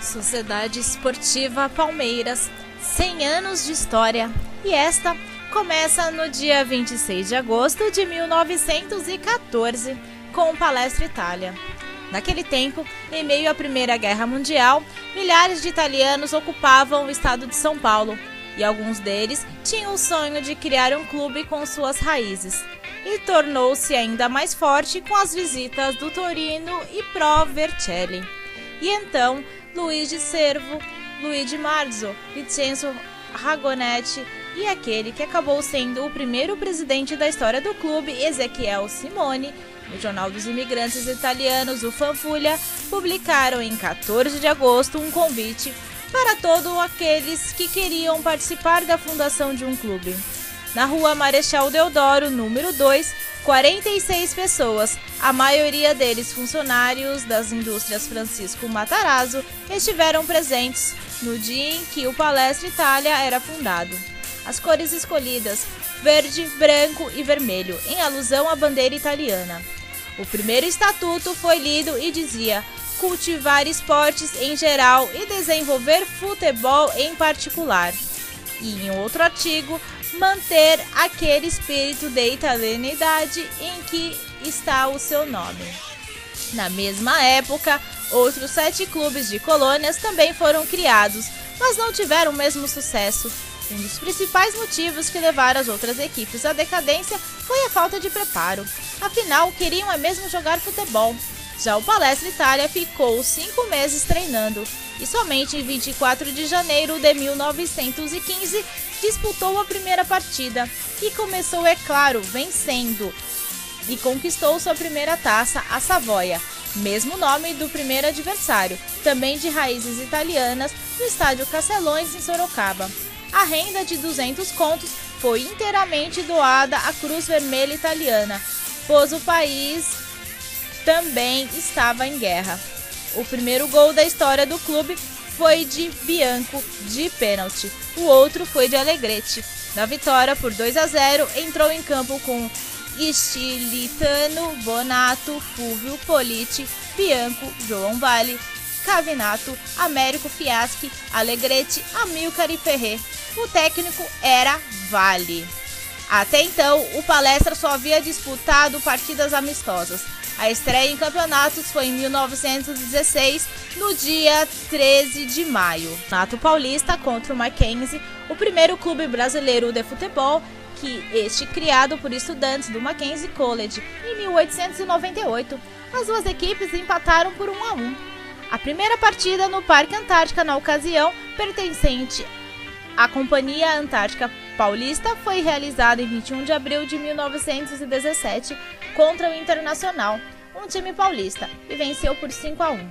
Sociedade Esportiva Palmeiras, 100 anos de história, e esta começa no dia 26 de agosto de 1914, com o Palestra Itália. Naquele tempo, em meio à Primeira Guerra Mundial, milhares de italianos ocupavam o estado de São Paulo, e alguns deles tinham o sonho de criar um clube com suas raízes, e tornou-se ainda mais forte com as visitas do Torino e Pro Vercelli. E então, Luigi Cervo, Luigi Marzo, Vincenzo Ragonetti e aquele que acabou sendo o primeiro presidente da história do clube, Ezequiel Simone, no Jornal dos Imigrantes Italianos, o Fanfulha, publicaram em 14 de agosto um convite para todos aqueles que queriam participar da fundação de um clube. Na rua Marechal Deodoro, número 2, 46 pessoas, a maioria deles funcionários das indústrias Francisco Matarazzo, estiveram presentes no dia em que o Palestra Itália era fundado. As cores escolhidas, verde, branco e vermelho, em alusão à bandeira italiana. O primeiro estatuto foi lido e dizia: cultivar esportes em geral e desenvolver futebol em particular. E em outro artigo, manter aquele espírito de italianidade em que está o seu nome. Na mesma época, outros 7 clubes de colônias também foram criados, mas não tiveram o mesmo sucesso. Um dos principais motivos que levaram as outras equipes à decadência foi a falta de preparo. Afinal, queriam mesmo jogar futebol. Já o Palestra Itália ficou 5 meses treinando e somente em 24 de janeiro de 1915 disputou a primeira partida e começou, é claro, vencendo e conquistou sua primeira taça, a Savoia, mesmo nome do primeiro adversário, também de raízes italianas, no estádio Castelões, em Sorocaba. A renda de 200 contos foi inteiramente doada à Cruz Vermelha Italiana, pois o país também estava em guerra. O primeiro gol da história do clube foi de Bianco, de pênalti. O outro foi de Allegretti. Na vitória por 2-0, entrou em campo com Stilitano, Bonato, Fulvio Politi, Bianco, João Vale, Cavinato, Américo Fiaschi, Allegretti, Amilcar e Ferré. O técnico era Vale. Até então, o Palestra só havia disputado partidas amistosas. A estreia em campeonatos foi em 1916, no dia 13 de maio. Campeonato Paulista contra o Mackenzie, o primeiro clube brasileiro de futebol, criado por estudantes do Mackenzie College, em 1898. As duas equipes empataram por 1-1. A primeira partida no Parque Antártica, na ocasião, pertencente à Companhia Antártica Paulista, foi realizada em 21 de abril de 1917 contra o Internacional, um time paulista, e venceu por 5-1.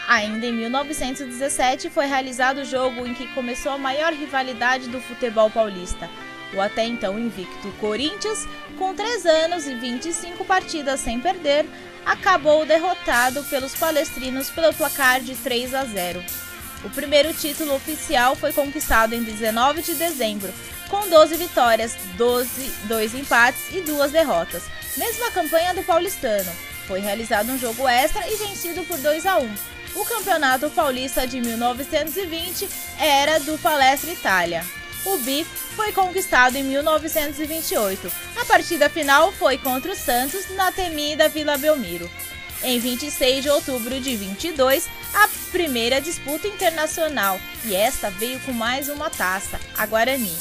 Ainda em 1917 foi realizado o jogo em que começou a maior rivalidade do futebol paulista. O até então invicto Corinthians, com 3 anos e 25 partidas sem perder, acabou derrotado pelos palestrinos pelo placar de 3-0. O primeiro título oficial foi conquistado em 19 de dezembro, com 12 vitórias, 2 empates e 2 derrotas. Mesma campanha do paulistano. Foi realizado um jogo extra e vencido por 2-1. O Campeonato Paulista de 1920 era do Palestra Itália. O bi foi conquistado em 1928. A partida final foi contra o Santos, na temida Vila Belmiro. Em 26 de outubro de 22, a primeira disputa internacional, e esta veio com mais uma taça, a Guarani.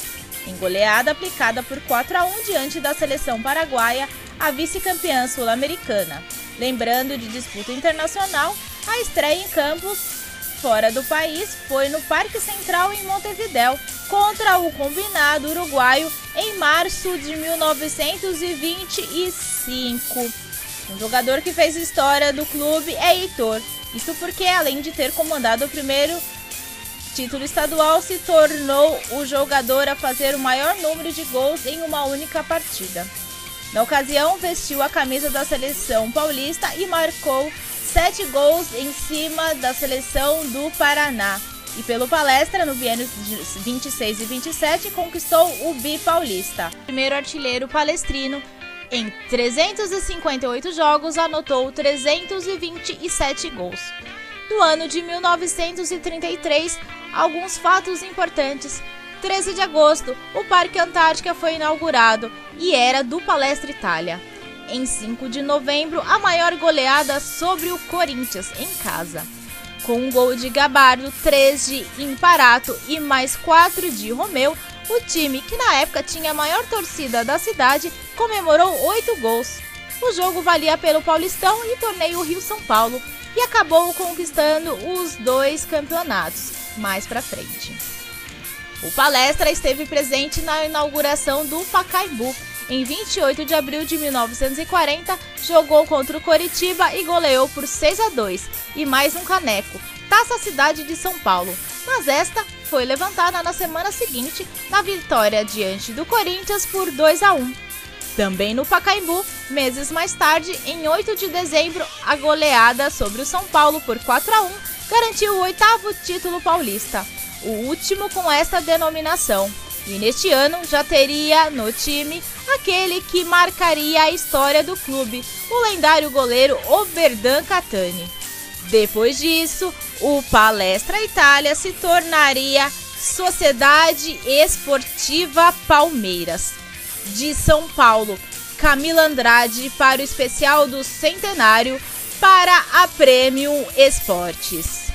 Em goleada aplicada por 4-1 diante da seleção paraguaia, a vice-campeã sul-americana. Lembrando de disputa internacional, a estreia em campos fora do país foi no Parque Central em Montevidéu, contra o combinado uruguaio em março de 1925. Um jogador que fez história do clube é Heitor. Isso porque, além de ter comandado o primeiro título estadual, se tornou o jogador a fazer o maior número de gols em uma única partida. Na ocasião, vestiu a camisa da seleção paulista e marcou 7 gols em cima da seleção do Paraná. E pelo Palestra, no biênio de 26 e 27, conquistou o bi-paulista. O primeiro artilheiro palestrino, em 358 jogos, anotou 327 gols. do ano de 1933, alguns fatos importantes. 13 de agosto, o Parque Antártica foi inaugurado e era do Palestra Itália. Em 5 de novembro, a maior goleada sobre o Corinthians em casa. Com um gol de Gabardo, 3 de Imparato e mais 4 de Romeu, o time, que na época tinha a maior torcida da cidade, comemorou 8 gols. O jogo valia pelo Paulistão e torneio Rio-São Paulo e acabou conquistando os 2 campeonatos mais pra frente. O Palestra esteve presente na inauguração do Pacaembu. Em 28 de abril de 1940, jogou contra o Coritiba e goleou por 6-2 e mais um caneco, Taça Cidade de São Paulo, mas esta foi levantada na semana seguinte na vitória diante do Corinthians por 2-1. Também no Pacaembu, meses mais tarde, em 8 de dezembro, a goleada sobre o São Paulo por 4-1 garantiu o 8º título paulista, o último com esta denominação. E neste ano já teria no time aquele que marcaria a história do clube, o lendário goleiro Oberdan Catani. Depois disso, o Palestra Itália se tornaria Sociedade Esportiva Palmeiras. De São Paulo, Camila Andrade para o especial do centenário para a Premium Esportes.